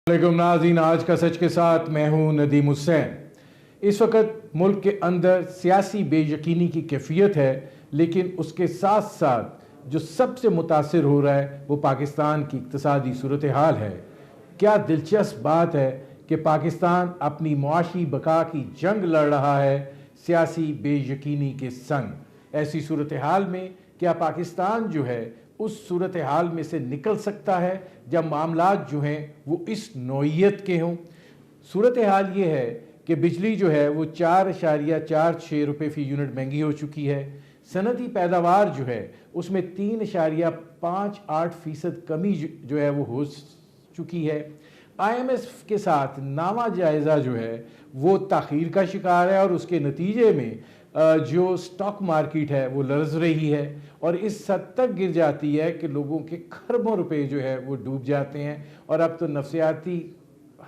वालेकुम नाज़रीन, आज का सच के साथ मैं हूं नदीम हुसैन। इस वक्त मुल्क के अंदर सियासी बेयकीनी की कैफियत है, लेकिन उसके साथ साथ जो सबसे मुतासिर हो रहा है वो पाकिस्तान की इक़्तिसादी सूरत हाल है। क्या दिलचस्प बात है कि पाकिस्तान अपनी मुआशी बका की जंग लड़ रहा है सियासी बेयकीनी के संग। ऐसी सूरत हाल में क्या पाकिस्तान जो है उस सूरत हाल में से निकल सकता है जब मामलात जो हैं वो इस नौइयत के हों? सूरत हाल ये है कि बिजली जो है वो 4.46 रुपये फ़ी यूनिट महंगी हो चुकी है। सनती पैदावार जो है उसमें 3.58% कमी जो है वो हो चुकी है। IMF के साथ नामा जायज़ा जो है वो ताख़ीर का शिकार है और उसके नतीजे में जो स्टॉक मार्केट है वो लर्ज रही है और इस हद तक गिर जाती है कि लोगों के खरबों रुपए जो है वो डूब जाते हैं और अब तो नफसियाती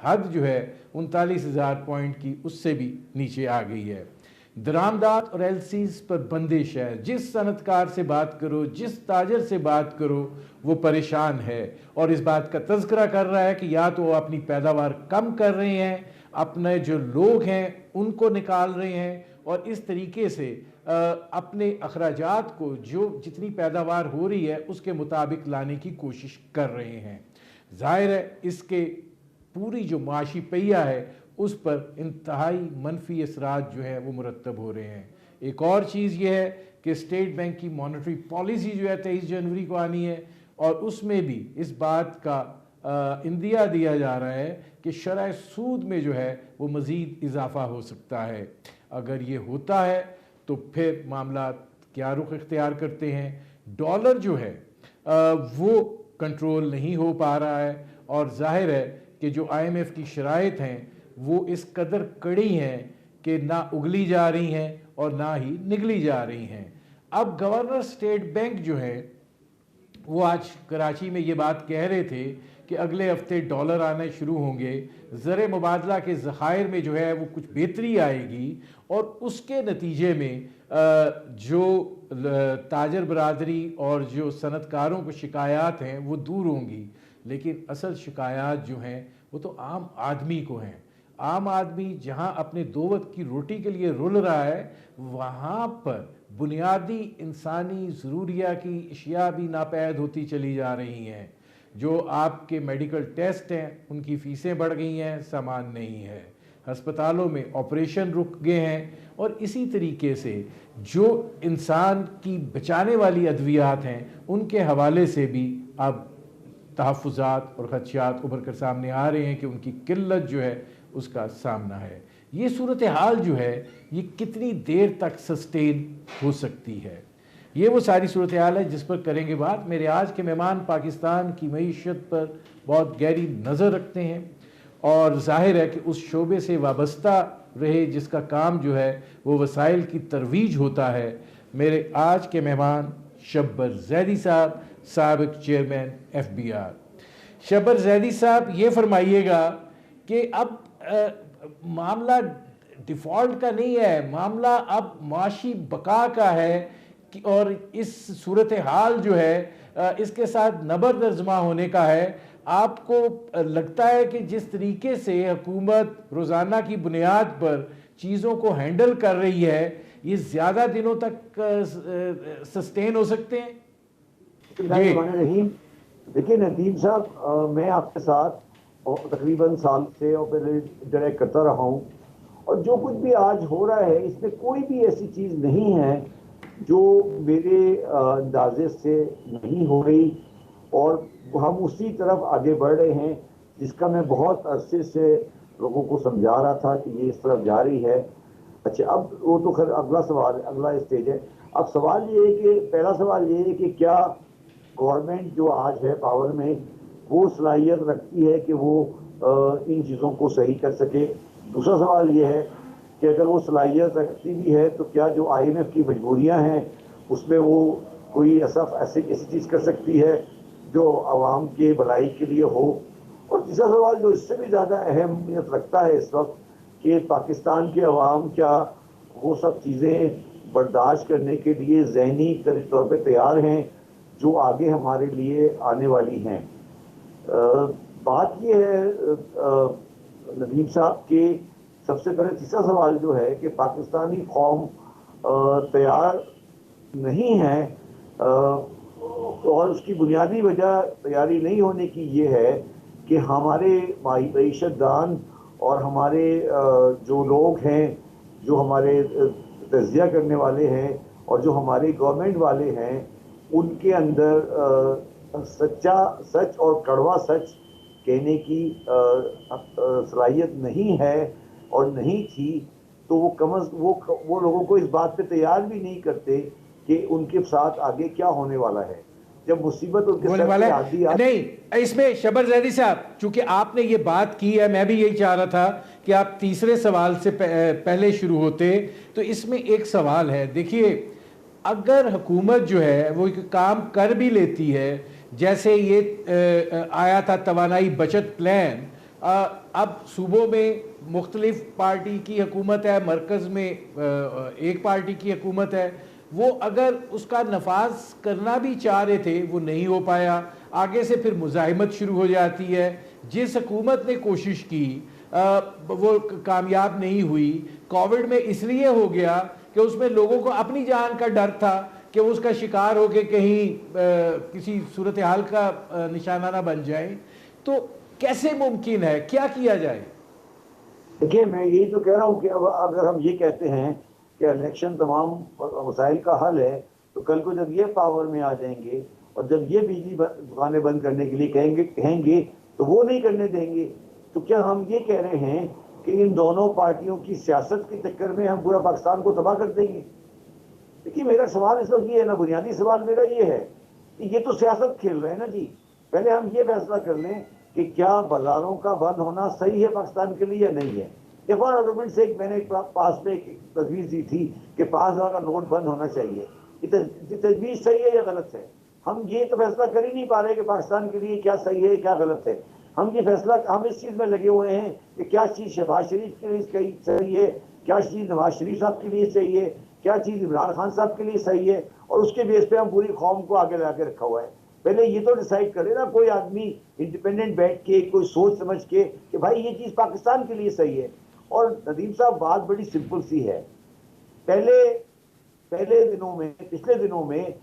हद जो है 39,000 पॉइंट की उससे भी नीचे आ गई है। दरामदात और LCs पर बंदिश है। जिस सनतकार से बात करो, जिस ताजर से बात करो, वो परेशान है और इस बात का तज़किरा कर रहा है कि या तो वो अपनी पैदावार कम कर रहे हैं, अपने जो लोग हैं उनको निकाल रहे हैं और इस तरीके से अपने अखराजात को जो जितनी पैदावार हो रही है उसके मुताबिक लाने की कोशिश कर रहे हैं। जाहिर है इसके पूरी जो माशी पहिया है उस पर इंतहाई मनफी असरात जो है वो मुरतब हो रहे हैं। एक और चीज़ ये है कि स्टेट बैंक की मॉनेटरी पॉलिसी जो है 23 जनवरी को आनी है और उसमें भी इस बात का इंदिया दिया जा रहा है कि शरह सूद में जो है वो मज़ीद इजाफा हो सकता है। अगर ये होता है तो फिर मामला क्या रुख इख्तियार करते हैं। डॉलर जो है वो कंट्रोल नहीं हो पा रहा है और जाहिर है कि जो IMF की शराइत हैं वो इस कदर कड़ी हैं कि ना उगली जा रही हैं और ना ही निगली जा रही हैं। अब गवर्नर स्टेट बैंक जो है वो आज कराची में ये बात कह रहे थे कि अगले हफ्ते डॉलर आने शुरू होंगे, ज़र मुबादला के ज़खायर में जो है वो कुछ बेहतरी आएगी और उसके नतीजे में जो ताजर बरादरी और जो सनतकारों को शिकायत हैं वो दूर होंगी। लेकिन असल शिकायत जो हैं वो तो आम आदमी को हैं। आम आदमी जहां अपने दो वक्त की रोटी के लिए रुल रहा है वहां पर बुनियादी इंसानी ज़रूरिया की अशिया भी नापैद होती चली जा रही हैं। जो आपके मेडिकल टेस्ट हैं उनकी फ़ीसें बढ़ गई हैं, सामान नहीं है। हस्पतालों में ऑपरेशन रुक गए हैं और इसी तरीके से जो इंसान की बचाने वाली अद्वियात हैं उनके हवाले से भी अब तहफ़्फ़ुज़ात और ख़दशात उभर कर सामने आ रहे हैं कि उनकी किल्लत जो है उसका सामना है। ये सूरत हाल जो है ये कितनी देर तक सस्टेन हो सकती है, ये वो सारी सूरत हाल है जिस पर करेंगे बात। मेरे आज के मेहमान पाकिस्तान की मईशत पर बहुत गहरी नज़र रखते हैं और जाहिर है कि उस शोबे से वाबस्ता रहे जिसका काम जो है वो वसाइल की तरवीज होता है। मेरे आज के मेहमान शब्बर जैदी साहब, साबिक चेयरमैन FBR। शब्बर जैदी साहब, ये फरमाइएगा कि अब मामला डिफ़ॉल्ट का नहीं है, मामला अब माशी बका का है और इस सूरत हाल जो है इसके साथ नबर दर्जमा होने का है। आपको लगता है कि जिस तरीके से हुकूमत रोज़ाना की बुनियाद पर चीज़ों को हैंडल कर रही है ये ज़्यादा दिनों तक सस्टेन हो सकते हैं? देखिए नदीम साहब, मैं आपके साथ तकरीबन साल से और पहले इंटरेक्ट करता रहा हूँ और जो कुछ भी आज हो रहा है इसमें कोई भी ऐसी चीज़ नहीं है जो मेरे अंदाजे से नहीं हो रही और हम उसी तरफ आगे बढ़ रहे हैं जिसका मैं बहुत अरसे से लोगों को समझा रहा था कि ये इस तरफ जा रही है। अच्छा, अब वो तो खैर अगला सवाल, अगला स्टेज है। अब सवाल ये है कि पहला सवाल ये है कि क्या गवर्नमेंट जो आज है पावर में वो सलाहियत रखती है कि वो इन चीज़ों को सही कर सके। दूसरा सवाल ये है कि अगर वो सलाहियत रखती भी है तो क्या जो IMF की मजबूरियां हैं उसमें वो कोई ऐसी चीज़ कर सकती है जो आवाम के भलाई के लिए हो। और तीसरा सवाल जो इससे भी ज़्यादा अहमियत रखता है इस वक्त कि पाकिस्तान के अवाम क्या वो सब चीज़ें बर्दाश्त करने के लिए ज़हनी तौर पर तैयार हैं जो आगे हमारे लिए आने वाली हैं। बात ये है नदीम साहब के सबसे पहले तीसरा सवाल जो है कि पाकिस्तानी कौम तैयार नहीं है, और उसकी बुनियादी वजह तैयारी नहीं होने की ये है कि हमारे मईशतदान और हमारे जो लोग हैं, जो हमारे तजिया करने वाले हैं और जो हमारे गवर्नमेंट वाले हैं, उनके अंदर सच और कड़वा सच कहने की सलाहियत नहीं है और नहीं थी। तो वो लोगों को इस बात पे तैयार भी नहीं करते कि उनके साथ आगे क्या होने वाला है जब मुसीबत उनके होने सर वाला पे है। आती नहीं, इसमें शबर जैदी साहब, चूंकि आपने ये बात की है, मैं भी यही चाह रहा था कि आप तीसरे सवाल से पहले शुरू होते। तो इसमें एक सवाल है, देखिए, अगर हुकूमत जो है वो एक काम कर भी लेती है, जैसे ये आया था तवानाई बचत प्लान, अब सूबों में मुख्तलिफ पार्टी की हुकूमत है, मरकज़ में एक पार्टी की हुकूमत है, वो अगर उसका नफाज करना भी चाह रहे थे वो नहीं हो पाया, आगे से फिर मुज़ाहिमत शुरू हो जाती है। जिस हुकूमत ने कोशिश की वो कामयाब नहीं हुई। कोविड में इसलिए हो गया कि उसमें लोगों को अपनी जान का डर था कि वो उसका शिकार होकर कहीं किसी सूरत हाल का निशाना ना बन जाए। तो कैसे मुमकिन है, क्या किया जाए? देखिए, मैं यही तो कह रहा हूँ कि अब अगर हम ये कहते हैं कि इलेक्शन तमाम मसाइल का हल है, तो कल को जब ये पावर में आ जाएंगे और जब ये बिजली दुकानें बंद करने के लिए कहेंगे तो वो नहीं करने देंगे। तो क्या हम ये कह रहे हैं कि इन दोनों पार्टियों की सियासत के चक्कर में हम पूरा पाकिस्तान को तबाह कर देंगे? देखिए, मेरा सवाल इस वक्त ये है ना, बुनियादी सवाल मेरा ये है कि ये तो सियासत खेल रहे हैं ना जी। पहले हम ये फैसला कर लें कि क्या बाजारों का बंद होना सही है पाकिस्तान के लिए या नहीं है। एक और आर्गूमेंट से मैंने पास में एक तजवीज़ दी थी कि 5,000 का नोट बंद होना चाहिए। ये तजवीज़ सही है या गलत है? हम ये तो फैसला कर ही नहीं पा रहे कि पाकिस्तान के लिए क्या सही है क्या गलत है। हम इस चीज़ में लगे हुए हैं कि क्या चीज़ शहबाज शरीफ के लिए सही है, क्या चीज़ नवाज शरीफ साहब के लिए सही है, क्या चीज़ इमरान खान साहब के लिए सही है, और उसके बेस पे हम पूरी कौम को आगे ला के रखा हुआ है। पहले ये तो डिसाइड करे ना कोई आदमी इंडिपेंडेंट बैठ के, कोई सोच समझ के कि भाई ये चीज़ पाकिस्तान के लिए सही है। और नदीम साहब, बात बड़ी सिंपल सी है। पिछले दिनों में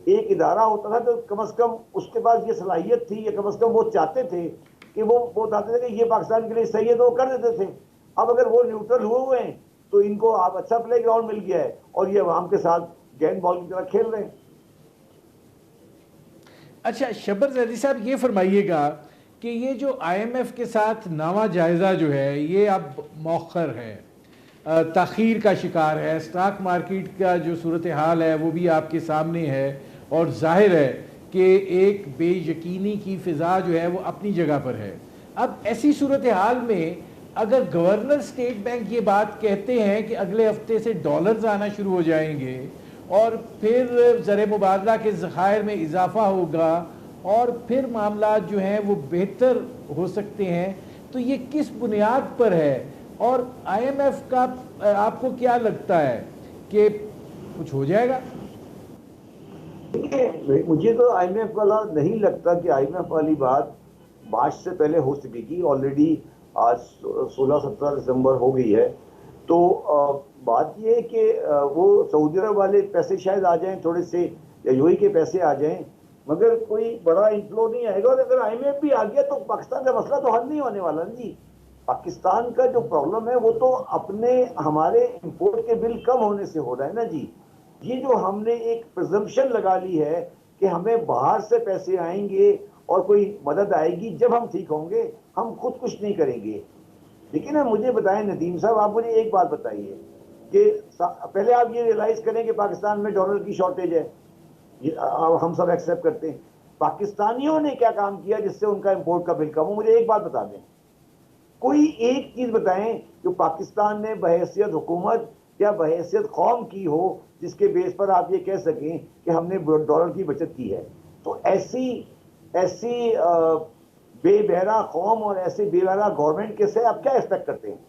एक इदारा होता था तो कम से कम उसके पास ये सलाहियत थी, या कम से कम वो चाहते थे कि वो बताते थे कि ये पाकिस्तान के लिए सही है, तो वो कर देते थे। अब अगर वो न्यूट्रल हुए हैं तो इनको आप अच्छा प्ले ग्राउंड मिल गया है और ये अवाम के साथ गेंद बॉल की तरह खेल रहे हैं। अच्छा, शबर जैदी साहब, ये फरमाइएगा कि ये जो IMF के साथ नामा जायज़ा जो है ये अब मौखर है, ताख़ीर का शिकार है। स्टॉक मार्केट का जो सूरत हाल है वो भी आपके सामने है, और जाहिर है कि एक बेयकीनी की फ़िज़ा जो है वो अपनी जगह पर है। अब ऐसी सूरत हाल में अगर गवर्नर स्टेट बैंक ये बात कहते हैं कि अगले हफ्ते से डॉलर्स आना शुरू हो जाएंगे और फिर ज़र मुबादला के ज़खायर में इजाफा होगा और फिर मामला जो हैं वो बेहतर हो सकते हैं, तो ये किस बुनियाद पर है? और IMF का आपको क्या लगता है कि कुछ हो जाएगा? मुझे तो IMF वाला नहीं लगता कि IMF वाली बात मार्च से पहले हो सकेगी। ऑलरेडी आज 16-17 दिसंबर हो गई है। तो बात यह है कि वो सऊदी अरब वाले पैसे शायद आ जाएं थोड़े से, या UAE के पैसे आ जाएं, मगर कोई बड़ा इनफ्लो नहीं आएगा। और अगर IMF भी आ गया तो पाकिस्तान का मसला तो हल नहीं होने वाला जी। पाकिस्तान का जो प्रॉब्लम है वो तो हमारे इंपोर्ट के बिल कम होने से हो रहा है ना जी। ये जो हमने एक प्रिजम्पशन लगा ली है कि हमें बाहर से पैसे आएंगे और कोई मदद आएगी जब हम ठीक होंगे, हम खुद कुछ नहीं करेंगे। लेकिन मुझे बताएं नदीम साहब, आप मुझे एक बात बताइए कि पहले आप ये रियलाइज करें कि पाकिस्तान में डॉलर की शॉर्टेज है, ये हम सब एक्सेप्ट करते हैं। पाकिस्तानियों ने क्या काम किया जिससे उनका इंपोर्ट का बिल कम हो? मुझे एक बात बता दें, कोई एक चीज बताएं जो पाकिस्तान ने बहैसियत हुकूमत या बहैसियत कौम की हो जिसके बेस पर आप ये कह सकें कि हमने डॉलर की बचत की है। तो ऐसी बेबहरा कौम और ऐसे बेबहरा गवर्नमेंट के से आप क्या एक्सपेक्ट करते हैं?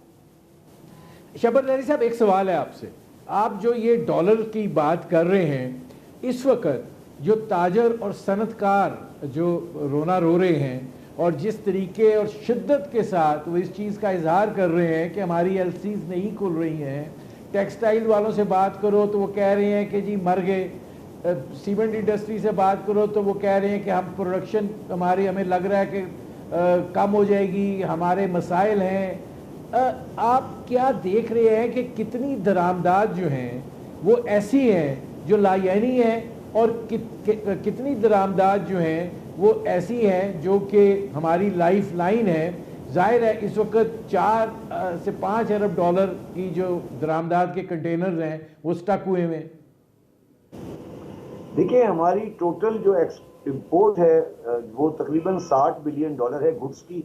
शबर जैदी साहब, एक सवाल है आपसे। आप जो ये डॉलर की बात कर रहे हैं, इस वक्त जो ताजर और सनतकार जो रोना रो रहे हैं और जिस तरीके और शिद्दत के साथ वो इस चीज़ का इजहार कर रहे हैं कि हमारी एलसीज नहीं खुल रही हैं। टेक्सटाइल वालों से बात करो तो वो कह रहे हैं कि जी मर गए। सीमेंट इंडस्ट्री से बात करो तो वो कह रहे हैं कि हम प्रोडक्शन हमें लग रहा है कि कम हो जाएगी, हमारे मसाइल हैं। आप क्या देख रहे हैं कि कितनी दरामदाद जो हैं वो ऐसी हैं जो लायानी हैं और कितनी दरामदाद जो हैं वो ऐसी हैं जो कि हमारी लाइफ लाइन है। जाहिर है इस वक्त 4 से 5 अरब डॉलर की जो दरामदाद के कंटेनर्स हैं वो स्टक हुए हुए हैं। देखिए, हमारी टोटल जो इंपोर्ट है वो तकरीबन 60 बिलियन डॉलर है गुड्स की,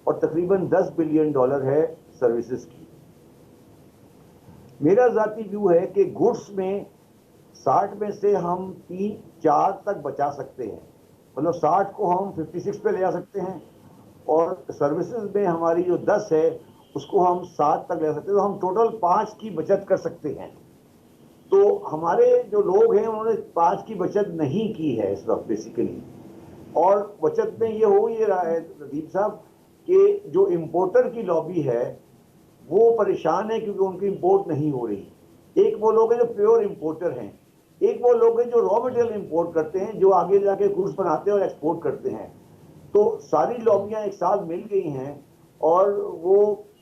और तकरीबन 10 बिलियन डॉलर है सर्विसेज की। मेरा ज़ाती व्यू है कि गुड्स में 60 में से हम 3-4 तक बचा सकते हैं, मतलब 60 को हम 56 पे ले आ सकते हैं, और सर्विसेज में हमारी जो 10 है उसको हम 7 तक ले सकते हैं, तो हम टोटल 5 की बचत कर सकते हैं। तो हमारे जो लोग हैं उन्होंने 5 की बचत नहीं की है इस वक्त बेसिकली, और बचत में ये हो ये रहा है नदीम साहब कि जो इंपोर्टर की लॉबी है वो परेशान है क्योंकि उनकी इंपोर्ट नहीं हो रही। एक वो लोग हैं जो प्योर इंपोर्टर हैं, एक वो लोग हैं जो रॉ मटेरियल इंपोर्ट करते हैं, जो आगे जाके गुड्स बनाते हैं और एक्सपोर्ट करते हैं। तो सारी लॉबियां एक साथ मिल गई हैं और वो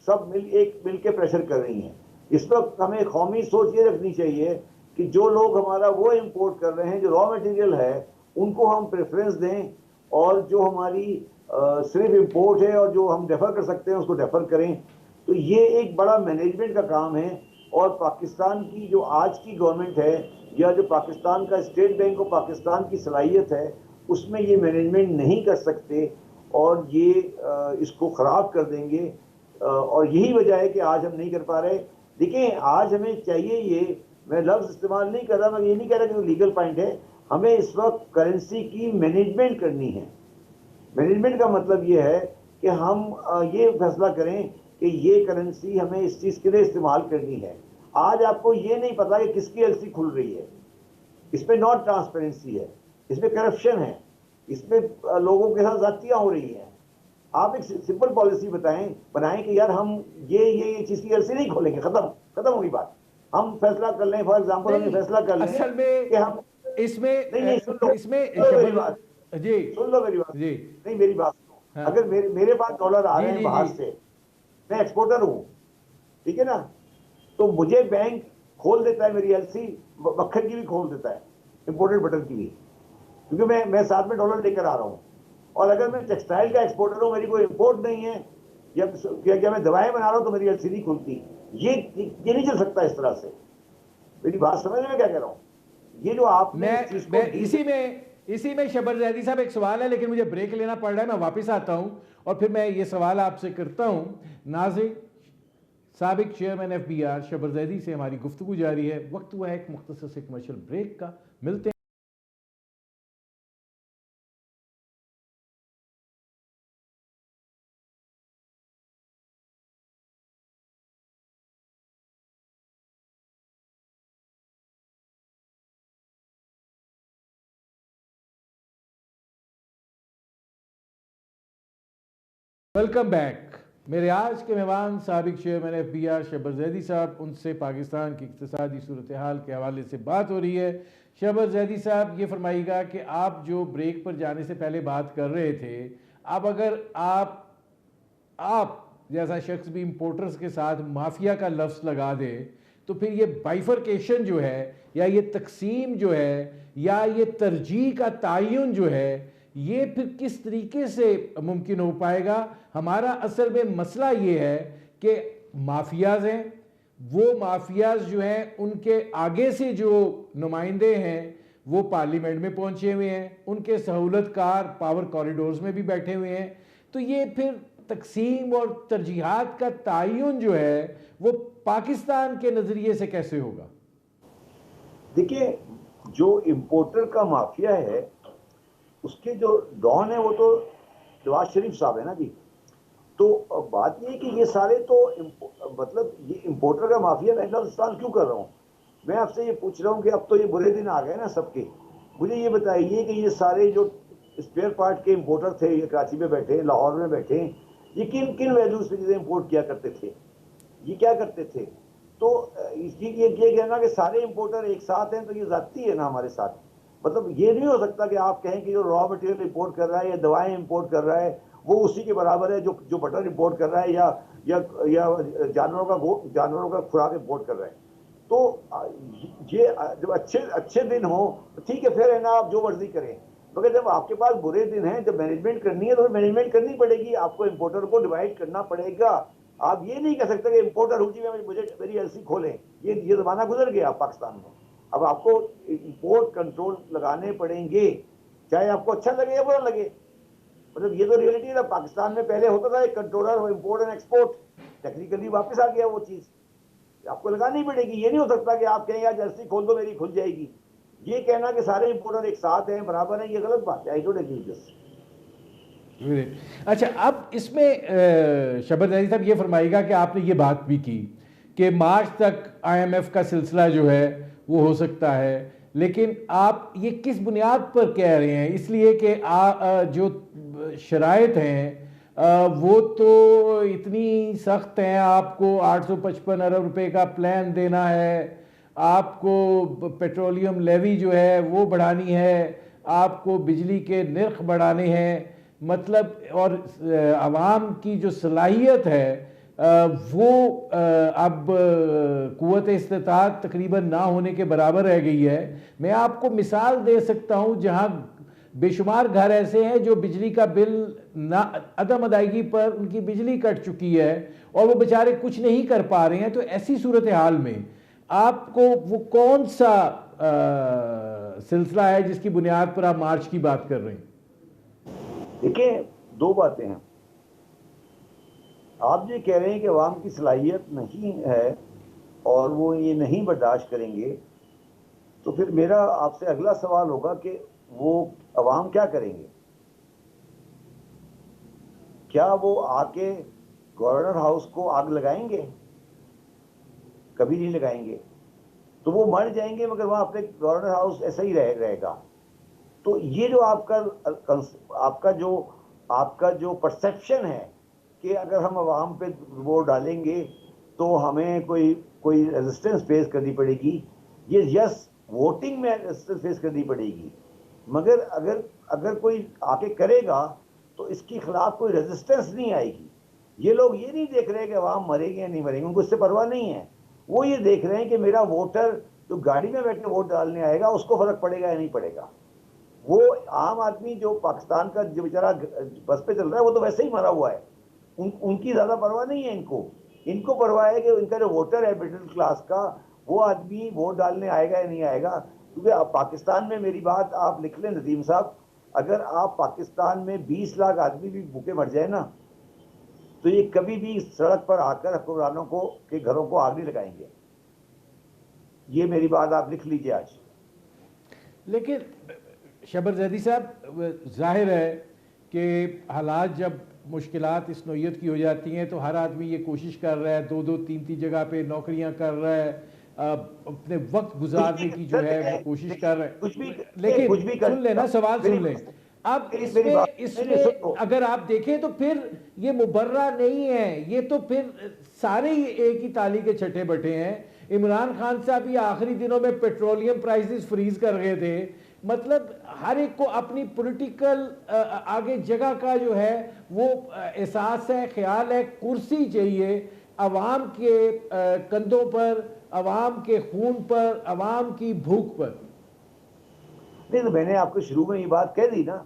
सब मिल के प्रेशर कर रही हैं। इस वक्त हमें कौमी सोच ये रखनी चाहिए कि जो लोग हमारा वो इंपोर्ट कर रहे हैं जो रॉ मटेरियल है उनको हम प्रेफरेंस दें, और जो हमारी सिर्फ इंपोर्ट है और जो हम डेफर कर सकते हैं उसको डेफर करें। तो ये एक बड़ा मैनेजमेंट का काम है, और पाकिस्तान की जो आज की गवर्नमेंट है या जो पाकिस्तान का स्टेट बैंक ऑफ पाकिस्तान की सलाहियत है उसमें ये मैनेजमेंट नहीं कर सकते, और ये इसको ख़राब कर देंगे, और यही वजह है कि आज हम नहीं कर पा रहे। देखिए, आज हमें चाहिए ये, मैं लफ्ज़ इस्तेमाल नहीं कर रहा, मैं ये नहीं कह रहा कि वो लीगल पॉइंट है, हमें इस वक्त करेंसी की मैनेजमेंट करनी है। मैनेजमेंट का मतलब ये है कि हम ये फैसला करें कि ये करेंसी हमें इस चीज़ के लिए इस्तेमाल करनी है। आज आपको ये नहीं पता कि किसकी एलसी खुल रही है, इसमें नॉट ट्रांसपेरेंसी है, इसमें करप्शन है, इसमें लोगों के साथ ज़्यादतियाँ हो रही हैं। आप एक सिंपल पॉलिसी बनाएं कि यार हम ये चीज़ की एलसी नहीं खोलेंगे, खत्म होगी बात। हम फैसला कर लें, फॉर एग्जांपल हम फैसला कर लें असल में कि हम इसमें नहीं सुन लो, इसमें सुन लो मेरी बात जी, सुन लो मेरी बात जी, नहीं मेरी बात सुनो। हाँ, अगर मेरे पास डॉलर आ रहे हैं जी, बाहर जी। से, मैं एक्सपोर्टर हूँ, ठीक है ना, तो मुझे बैंक खोल देता है मेरी एलसी, मक्खन की भी खोल देता है, इंपोर्टेड बटर की भी, क्योंकि मैं साथ में डॉलर लेकर आ रहा हूँ। और अगर मैं टेक्सटाइल का एक्सपोर्टर हूँ, मेरी कोई इंपोर्ट नहीं है, या मैं दवाएं बना रहा हूँ तो मेरी एलसी नहीं खुलती। ये नहीं चल सकता इस तरह से। मेरी बात समझ में क्या कह रहा हूँ? ये जो आपने मैं इसी में शबर जैदी साहब एक सवाल है, लेकिन मुझे ब्रेक लेना पड़ रहा है, मैं वापस आता हूं और फिर मैं ये सवाल आपसे करता हूं। नाज़रीन, साबिक चेयरमैन एफबीआर शबर जैदी से हमारी गुफ्तगू जारी है। वक्त हुआ है एक मुख्तसर से कमर्शियल ब्रेक का, मिलते हैं। Welcome back. मेरे आज के मेहमान साबिक चेयरमैन एफबीआर शबर जैदी साहब, उनसे पाकिस्तान की इक़्तिसादी सूरत हाल के हवाले से बात हो रही है। शबर जैदी साहब, ये फरमाइएगा कि आप जो ब्रेक पर जाने से पहले बात कर रहे थे, अब अगर आप जैसा शख्स भी इंपोर्टर्स के साथ माफिया का लफ्ज़ लगा दे तो फिर ये बाइफरकेशन जो है, या ये तकसीम जो है, या ये तरजीह का तयन जो है, ये फिर किस तरीके से मुमकिन हो पाएगा? हमारा असल में मसला ये है कि माफियाज हैं, वो माफियाज जो हैं उनके आगे से जो नुमाइंदे हैं वो पार्लियामेंट में पहुंचे हुए हैं, उनके सहूलतकार पावर कॉरिडोर्स में भी बैठे हुए हैं। तो ये फिर तकसीम और तरजीहात का तयन जो है वो पाकिस्तान के नजरिए से कैसे होगा? देखिए, जो इंपोर्टर का माफिया है उसके जो डॉन है वो तो नवाज शरीफ साहब है ना जी। तो बात ये है कि ये सारे तो मतलब ये इंपोर्टर का माफिया मैं इस्तेमाल क्यों कर रहा हूँ? मैं आपसे ये पूछ रहा हूँ कि अब तो ये बुरे दिन आ गए ना सबके। मुझे ये बताइए कि ये सारे जो स्पेयर पार्ट के इंपोर्टर थे, ये कराची में बैठे, लाहौर में बैठे, ये किन किन वैल्यूज पे चीजें इंपोर्ट किया करते थे, ये क्या करते थे? तो इसकी ये कहना कि सारे इंपोर्टर एक साथ हैं तो ये जाती है ना हमारे साथ। मतलब ये नहीं हो सकता कि आप कहें कि जो रॉ मटेरियल इंपोर्ट कर रहा है या दवाएं इंपोर्ट कर रहा है वो उसी के बराबर है जो बटर इंपोर्ट कर रहा है या जानवरों का खुराक इंपोर्ट कर रहा है। तो ये जब अच्छे दिन हो तो ठीक है, फिर है ना आप जो मर्जी करें, मगर जब आपके पास बुरे दिन हैं, जब मैनेजमेंट करनी है तो मैनेजमेंट करनी पड़ेगी, आपको इंपोर्टर को डिवाइड करना पड़ेगा। आप ये नहीं कह सकते कि इंपोर्टर हूँ जी मैं, मुझे मेरी एलसी खोलें, ये जमाना गुजर गया पाकिस्तान में। अब आपको इंपोर्ट कंट्रोल लगाने पड़ेंगे, चाहे आपको अच्छा लगे या बुरा लगे। मतलब ये तो रियलिटी है। पाकिस्तान में पहले होता था एक controller import and export, technically वापस आ गया वो चीज, आपको लगानी पड़ेगी। ये नहीं हो सकता कि आप कहें यार जर्सी खोल दो मेरी खुल जाएगी। ये कहना कि सारे इंपोर्टर एक साथ हैं, बराबर हैं, ये गलत बात है। I don't agree this. अच्छा, अब इसमें शबद अली साहब ये फरमाइएगा कि आपने ये बात भी की कि मार्च तक आईएमएफ का सिलसिला जो है वो हो सकता है, लेकिन आप ये किस बुनियाद पर कह रहे हैं? इसलिए कि जो शराइत हैं वो तो इतनी सख्त हैं, आपको 855 अरब रुपए का प्लान देना है, आपको पेट्रोलियम लेवी जो है वो बढ़ानी है, आपको बिजली के निर्ख बढ़ाने हैं, मतलब और आवाम की जो सलाहियत है वो अब कुव्वत इस्तिताअत तकरीबन ना होने के बराबर रह गई है। मैं आपको मिसाल दे सकता हूँ जहाँ बेशुमार घर ऐसे हैं जो बिजली का बिल ना अदम अदायगी पर उनकी बिजली कट चुकी है और वो बेचारे कुछ नहीं कर पा रहे हैं। तो ऐसी सूरत हाल में आपको वो कौन सा सिलसिला है जिसकी बुनियाद पर आप मार्च की बात कर रहे हैं? देखिए, दो बातें हैं। आप ये कह रहे हैं कि अवाम की सलाहियत नहीं है और वो ये नहीं बर्दाश्त करेंगे, तो फिर मेरा आपसे अगला सवाल होगा कि वो अवाम क्या करेंगे? क्या वो आके गवर्नर हाउस को आग लगाएंगे? कभी नहीं लगाएंगे। तो वो मर जाएंगे मगर वहां अपने गवर्नर हाउस ऐसा ही रहेगा। तो ये जो आपका जो परसेप्शन है कि अगर हम अवाम पे वोट डालेंगे तो हमें कोई रेजिस्टेंस फेस करनी पड़ेगी, ये यस वोटिंग में रेजिस्टेंस फेस करनी पड़ेगी, मगर अगर कोई आके करेगा तो इसके खिलाफ कोई रेजिस्टेंस नहीं आएगी। ये लोग ये नहीं देख रहे कि अवाम मरेंगे या नहीं मरेंगे, उनको इससे परवाह नहीं है। वो ये देख रहे हैं कि मेरा वोटर जो गाड़ी में बैठ के वोट डालने आएगा उसको फर्क पड़ेगा या नहीं पड़ेगा। वो आम आदमी जो पाकिस्तान का जो बेचारा बस पे चल रहा है वो तो वैसे ही मरा हुआ है, उनकी ज्यादा परवाह नहीं है। इनको परवाह है कि इनका जो वोटर है मिडिल क्लास का, वो आदमी वोट डालने आएगा या नहीं आएगा। क्योंकि आप पाकिस्तान में, मेरी बात आप लिख लें नदीम साहब, अगर आप पाकिस्तान में 20 लाख आदमी भी भूखे मर जाए ना तो ये कभी भी सड़क पर आकर हुक्मरानों को के घरों को आग नहीं लगाएंगे। ये मेरी बात आप लिख लीजिए आज। लेकिन शबर जैदी साहब, जाहिर है कि हालात जब मुश्किलात इस नौयत की हो जाती हैं तो हर आदमी ये कोशिश कर रहा है, दो तीन जगह पे नौकरियां कर रहा है, अपने वक्त गुजारने की जो है वो कोशिश कर रहा है। लेकिन सुन लेना, सवाल सुन लें। अब इसमें अगर आप देखें तो फिर ये मुबर्रा नहीं है, ये तो फिर सारे ही एक ही ताली के छठे बटे हैं। इमरान खान साहब ये आखिरी दिनों में पेट्रोलियम प्राइसेस फ्रीज कर रहे थे, मतलब हर एक को अपनी पॉलिटिकल आगे जगह का जो है वो एहसास है, ख्याल है, कुर्सी चाहिए। अवाम के कंधों पर, अवाम के खून पर, अवाम की भूख पर। नहीं तो मैंने आपको शुरू में ये बात कह दी ना,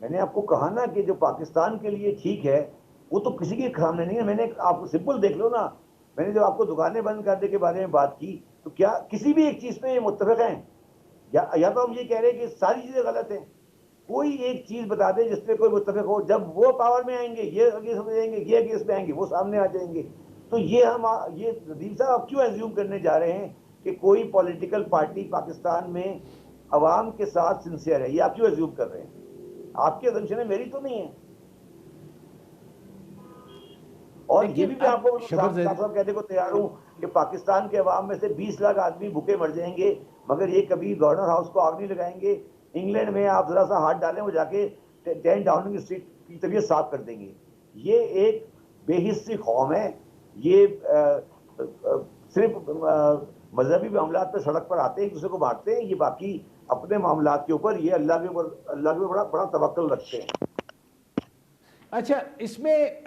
मैंने आपको कहा ना कि जो पाकिस्तान के लिए ठीक है वो तो किसी के सामने नहीं है। मैंने आपको सिंपल देख लो ना, मैंने जब आपको दुकानें बंद करने के बारे में बात की तो क्या किसी भी एक चीज पे ये मुत्तफिक हैं? या तो हम ये कह रहे हैं कि सारी चीजें गलत हैं। कोई एक चीज बता दें जिसपे कोई मुत्तफिक हो। जब वो पावर में आएंगे ये आगे समझेंगे, ये आगे इसमें आएंगे, वो सामने आ जाएंगे। तो ये नदीम साहब आप क्यों एज्यूम करने जा रहे हैं कि कोई पॉलिटिकल पार्टी पाकिस्तान में अवाम के साथ सिंसियर है? ये आप क्यों एज्यूम कर रहे हैं? आपकी अजम्पशन है, मेरी तो नहीं है। और ये भी मैं आपको साफ कहने को तैयार हूं कि पाकिस्तान के अवाम में से 20 लाख आदमी भूखे मर जाएंगे मगर ये कभी गवर्नर हाउस को आग नहीं लगाएंगे। इंग्लैंड में आप जरा सा हाथ डालें, वो जाके 10 डाउनिंग स्ट्रीट की तबीयत साफ कर देंगे। ये एक बेहिस्सी कौम है। ये सिर्फ मजहबी मामलात पे सड़क पर आते हैं, एक दूसरे को बांटते हैं। ये बाकी अपने मामलात के ऊपर ये अल्लाह के ऊपर बड़ा बड़ा तवक्कुल रखते हैं। अच्छा, इसमें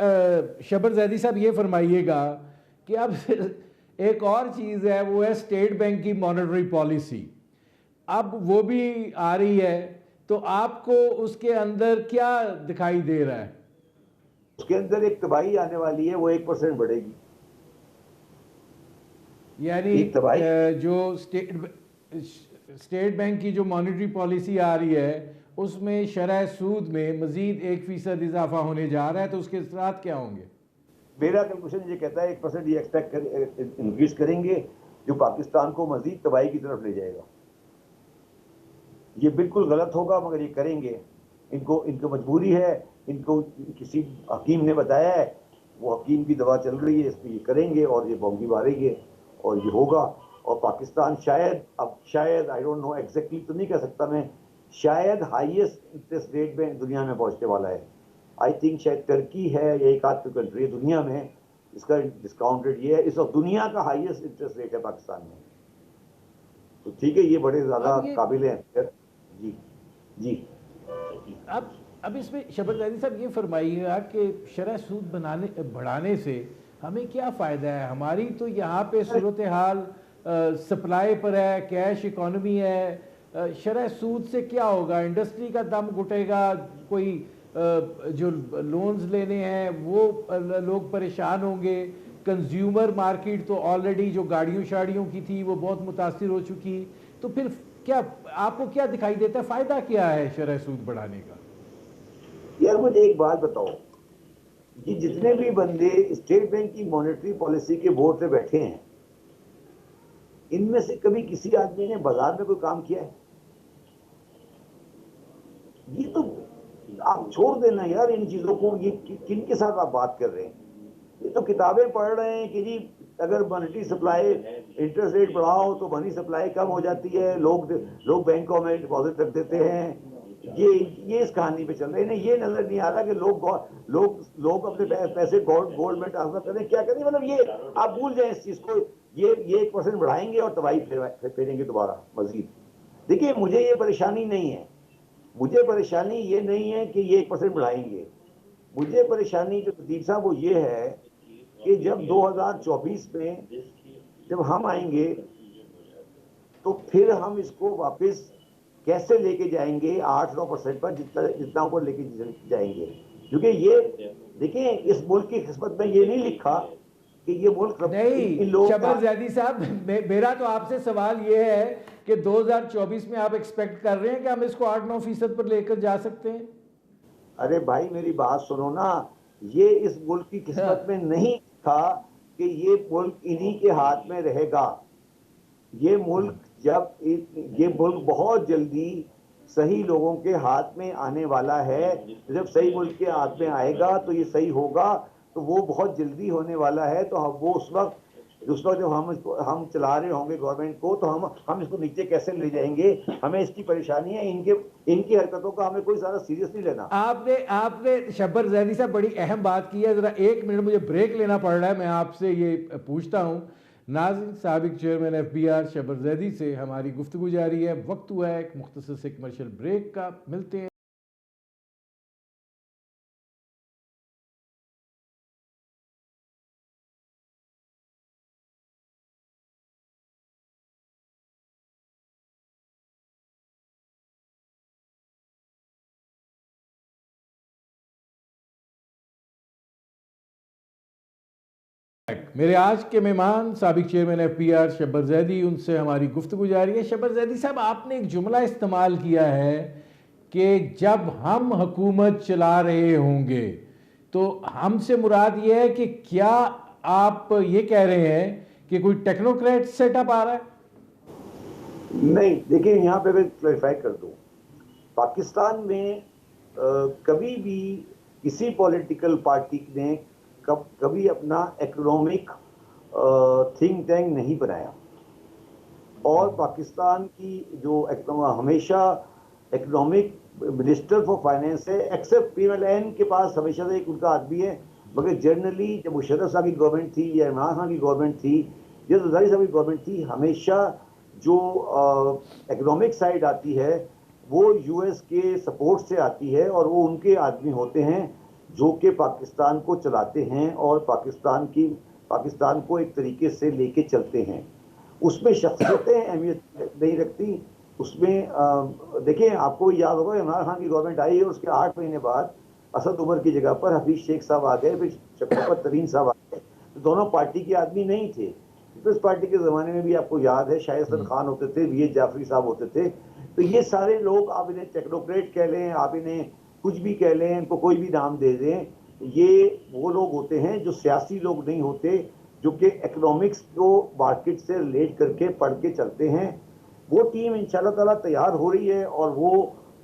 शबर जैदी साहब ये फरमाइएगा कि अब एक और चीज़ है, वो है स्टेट बैंक की मॉनेटरी पॉलिसी। अब वो भी आ रही है, तो आपको उसके अंदर क्या दिखाई दे रहा है? उसके अंदर एक तबाही आने वाली है, वो 1% बढ़ेगी। यानी जो स्टेट बैंक की जो मॉनेटरी पॉलिसी आ रही है उसमें शरह सूद में मजीद 1% इजाफा होने जा रहा है, तो उसके असरात क्या होंगे? मेरा कैलकुलेशन ये कहता है 1% ये एक्सपेक्ट इंक्रीज करेंगे, जो पाकिस्तान को मजीद तबाही की तरफ ले जाएगा। ये बिल्कुल गलत होगा, मगर ये करेंगे। इनको मजबूरी है। इनको किसी हकीम ने बताया है, वो हकीम की दवा चल रही है, इस पर ये करेंगे और ये बॉम्बी मारेंगे और ये होगा। और पाकिस्तान शायद आई डोंट नो एग्जैक्टली तो नहीं कह सकता मैं, शायद हाईएस्ट इंटरेस्ट रेट में दुनिया में पहुंचने वाला है। आई थिंक शायद टर्की है या एक आध कंट्री है दुनिया में, इसका डिस्काउंट रेट ये है। इस वक्त दुनिया का हाईएस्ट इंटरेस्ट रेट है पाकिस्तान में। तो ठीक है, ये बड़े ज्यादा काबिल हैं। जी जी। अब इसमें शबर जैदी साहब ये फरमाइएगा कि शरह सूद बढ़ाने से हमें क्या फ़ायदा है? हमारी तो यहाँ पे सूरत हाल सप्लाई पर है, कैश इकॉनमी है। शरह सूद से क्या होगा? इंडस्ट्री का दम घुटेगा, कोई जो लोन्स लेने हैं वो लोग परेशान होंगे। कंज्यूमर मार्केट तो ऑलरेडी जो गाड़ियों शाड़ियों की थी वो बहुत मुतासिर हो चुकी। तो फिर क्या आपको क्या दिखाई देता है, फ़ायदा क्या है शरह सूद बढ़ाने का? यार मुझे एक बात बताओ, ये जितने भी बंदे स्टेट बैंक की मॉनेटरी पॉलिसी के बोर्ड पे बैठे हैं, इनमें से कभी किसी आदमी ने बाजार में कोई काम किया है? ये तो आप छोड़ देना यार इन चीजों को। ये किन के साथ आप बात कर रहे हैं? ये तो किताबें पढ़ रहे हैं कि जी अगर मॉनेटरी सप्लाई इंटरेस्ट रेट बढ़ाओ तो मनी सप्लाई कम हो जाती है, लोग बैंकों में डिपॉजिट रख देते हैं। ये इस कहानी पे चल रहे हैं। ये नजर नहीं आ रहा कि लोग अपने पैसे गोल्ड में ट्रांसफर करें, क्या करें। मतलब ये आप भूल जाए इस चीज को। ये 1% बढ़ाएंगे और तबाही फेरेंगे दोबारा मजीद। देखिए, मुझे ये परेशानी नहीं है। मुझे परेशानी ये नहीं है कि ये 1% बढ़ाएंगे। मुझे परेशानी जो नतीजा साहब वो ये है कि जब 2024 में जब हम आएंगे तो फिर हम इसको वापस कैसे लेके जाएंगे 8-9% पर, जितना ऊपर लेके जाएंगे। क्योंकि ये देखिए, इस मुल्क की किस्मत में ये नहीं लिखा कि ये मुल्क नहीं। शबर जैदी साहब, मेरा तो आपसे सवाल ये है कि 2024 में आप एक्सपेक्ट कर रहे हैं कि हम इसको 8-9% पर लेकर जा सकते हैं? अरे भाई मेरी बात सुनो ना, ये इस मुल्क की किस्मत में नहीं था कि ये मुल्क इन्हीं के हाथ में रहेगा। ये मुल्क बहुत जल्दी सही लोगों के हाथ में आने वाला है। जब सही मुल्क के हाथ में आएगा तो ये सही होगा, तो वो बहुत जल्दी होने वाला है। तो वो उस वक्त जब हम चला रहे होंगे गवर्नमेंट को, तो हम इसको नीचे कैसे ले जाएंगे, हमें इसकी परेशानी है। इनकी हरकतों का हमें कोई ज्यादा सीरियस नहीं लेना। आपने शबर जैदी साहब बड़ी अहम बात की है। जरा 1 मिनट मुझे ब्रेक लेना पड़ रहा है, मैं आपसे ये पूछता हूँ। नाज़रीन, साबिक चेयरमैन FBR शबर जैदी से हमारी गुफ्तगू जारी है। वक्त हुआ है एक मुख्तसर से कमर्शियल ब्रेक का, मिलते हैं। मेरे आज के मेहमान साबिक चेयरमैन FBR शबर जैदी, उनसे हमारी गुफ्तगू जारी है। शबर जैदी साहब, आपने एक जुमला इस्तेमाल किया है कि जब हम हुकूमत चला रहे होंगे, तो हमसे मुराद ये है कि क्या आप ये कह रहे हैं कि कोई टेक्नोक्रेट सेटअप आ रहा है? नहीं, देखिए यहाँ पे मैं क्लैरिफाई कर दूं। पाकिस्तान में कभी भी किसी पॉलिटिकल पार्टी ने कभी अपना इकोनॉमिक थिंक टैंक नहीं बनाया। और पाकिस्तान की जो हमेशा इकोनॉमिक मिनिस्टर फॉर फाइनेंस है, एक्सेप्ट पीएमएलएन के पास हमेशा से एक उनका आदमी है। मगर जनरली जब मुशर्रफ साहब की गवर्नमेंट थी या इमरान खान की गवर्नमेंट थी या जरदारी साहब की गवर्नमेंट थी, हमेशा जो इकोनॉमिक साइड आती है वो यूएस के सपोर्ट से आती है और वो उनके आदमी होते हैं जो कि पाकिस्तान को चलाते हैं और पाकिस्तान को एक तरीके से लेके चलते हैं। उसमें शख्सियतें अहमियत नहीं रखती। उसमें देखिए, आपको याद होगा इमरान खान की गवर्नमेंट आई और उसके 8 महीने बाद असद उमर की जगह पर हफीज शेख साहब आ गए, फिर शकोकत तरीन साहब आ गए। तो दोनों पार्टी के आदमी नहीं थे। पीपल्स पार्टी के ज़माने में भी आपको याद है शाहिद हसन खान होते थे, वी एच जाफरी साहब होते थे। तो ये सारे लोग, आप इन्हें टेक्नोक्रेट कह लें, आप इन्हें कुछ भी कह लें, इनको कोई भी नाम दे दें, ये वो लोग होते हैं जो सियासी लोग नहीं होते, जो कि इकोनॉमिक्स को मार्केट से रिलेट करके पढ़ के चलते हैं। वो टीम इंशाल्लाह ताला तैयार हो रही है और वो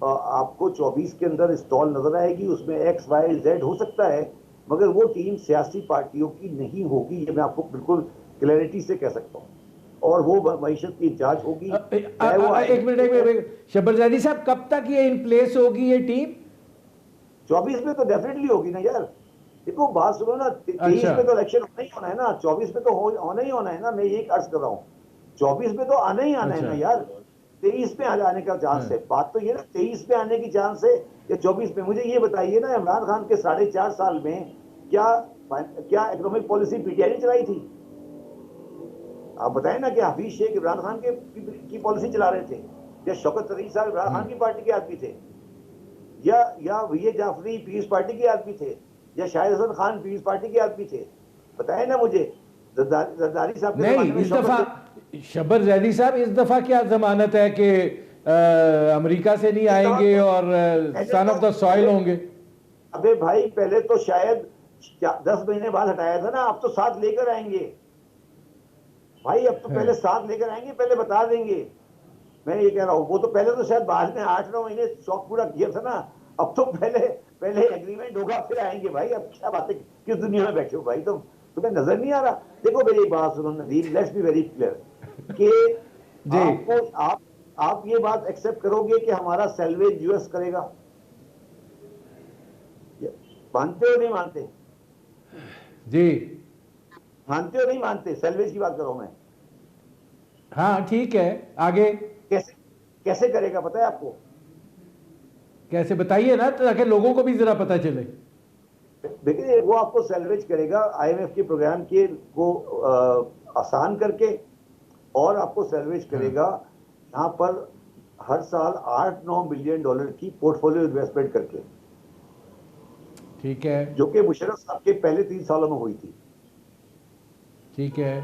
आपको 24 के अंदर इंस्टॉल नजर आएगी। उसमें एक्स वाई जेड हो सकता है, मगर वो टीम सियासी पार्टियों की नहीं होगी, ये मैं आपको बिल्कुल क्लैरिटी से कह सकता हूँ। और वो मईशत की जांच होगी। एक मिनट शब्बरज़ैदी साहब, कब तक ये इन प्लेस होगी ये टीम? 24 में तो डेफिनेटली होगी ना यार। देखो बात सुनो ना, 23 में तो इलेक्शन होना ही होना है ना, 24 में तो होना ही होना है ना। मैं यही अर्ज कर रहा हूँ, 24 में तो आना ही आना है ना यार। 23 में आ जाने का चांस है। बात तो ये ना 23 में आने की चांस है या 24 में। मुझे ये बताइए ना, इमरान खान के 4.5 साल में क्या इकोनॉमिक पॉलिसी पीटीआई ने चलाई थी? आप बताएं ना कि हफीज शेख इमरान खान की पॉलिसी चला रहे थे, या शौकत तरीन साहब इमरान खान की पार्टी के आदमी थे, या V A Jafri Peace Party के आदमी थे, या शाहिद हसन खान पीस पार्टी के आदमी थे? बताएं ना मुझे। जरदारी साहब नहीं, इस दफा शब्बरज़ैदी साहब, इस दफा क्या जमानत है कि अमेरिका से नहीं आएंगे और सन ऑफ द सॉइल होंगे? अबे भाई, पहले तो शायद 10 महीने बाद हटाया था ना, अब तो साथ लेकर आएंगे भाई। अब तो पहले साथ लेकर आएंगे, पहले बता देंगे। मैं ये कह रहा हूँ, वो तो पहले तो शायद बाद में 8-9 महीने शौक पूरा किया था ना। अब तो पहले एग्रीमेंट होगा फिर आएंगे भाई। अब क्या बातें, किस दुनिया में बैठे हो भाई तुम? तुम्हें नजर नहीं आ रहा? देखो मेरी बात सुनो Nadeem, let's be very clear कि आप ये बात एक्सेप्ट करोगे कि हमारा सैलवेज यूएस करेगा? मानते हो नहीं मानते? जी, मानते हो नहीं मानते? सैलवेज की बात कर रहा हूं मैं। हाँ ठीक है, आगे कैसे करेगा पता है आपको? कैसे बताइए ना, ताकि लोगों को भी जरा पता चले। देखिए, वो आपको सैलवेज करेगा आईएमएफ के प्रोग्राम के को आसान करके, और आपको सैलवेज करेगा यहाँ पर हर साल 8-9 बिलियन डॉलर की पोर्टफोलियो इन्वेस्टमेंट करके। ठीक है, जो कि मुशर्रफ साहब के पहले 3 सालों में हुई थी। ठीक है,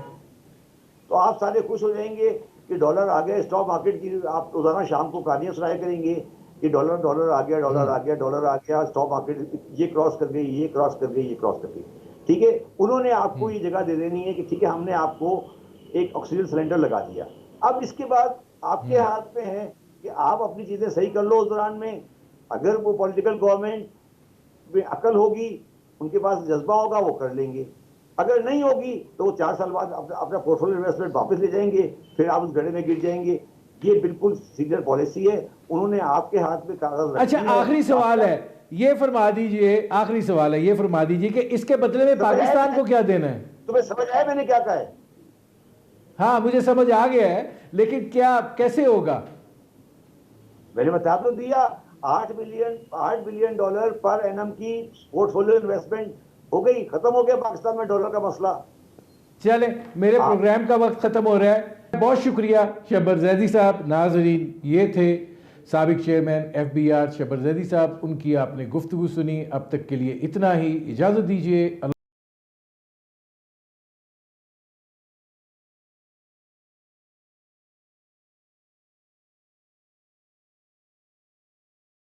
तो आप सारे खुश हो जाएंगे कि डॉलर आ गया। स्टॉक मार्केट की आप रोजाना शाम को कहानियां सुनाया करेंगे कि डॉलर आ गया, डॉलर आ गया, डॉलर आ गया, स्टॉक मार्केट ये क्रॉस कर गई, ये क्रॉस कर गई, ये क्रॉस कर गई। ठीक है, उन्होंने आपको ये जगह दे देनी है कि ठीक है, हमने आपको एक ऑक्सीजन सिलेंडर लगा दिया। अब इसके बाद आपके हाथ में है कि आप अपनी चीजें सही कर लो उस दौरान में। अगर वो पॉलिटिकल गवर्नमेंट में अकल होगी, उनके पास जज्बा होगा, वो कर लेंगे। अगर नहीं होगी तो वो 4 साल बाद अपना पोर्टफोलियो इन्वेस्टमेंट वापस ले जाएंगे, फिर आप उस गड्ढे में गिर जाएंगे। ये बिल्कुल सीनियर पॉलिसी है, उन्होंने आपके हाथ में कागज रखे। अच्छा, आखिरी सवाल है, ये फरमा दीजिए, आखिरी सवाल है, ये फरमा दीजिए कि इसके बदले में पाकिस्तान को क्या देना है? तुम्हें समझ आया मैंने क्या कहा है? हाँ, मुझे समझ आ गया है, लेकिन क्या कैसे होगा? मैंने बता तो दिया, 8 बिलियन डॉलर पर एनम की पोर्टफोलियो इन्वेस्टमेंट हो गई, खत्म हो गया पाकिस्तान में डॉलर का मसला। चले, मेरे प्रोग्राम का वक्त खत्म हो रहा है। बहुत शुक्रिया शब्बरज़ैदी साहब। नाज़रीन, ये थे साबिक चेयरमैन FBR शब्बरज़ैदी साहब, उनकी आपने गुफ्तगू सुनी। अब तक के लिए इतना ही, इजाज़त दीजिए।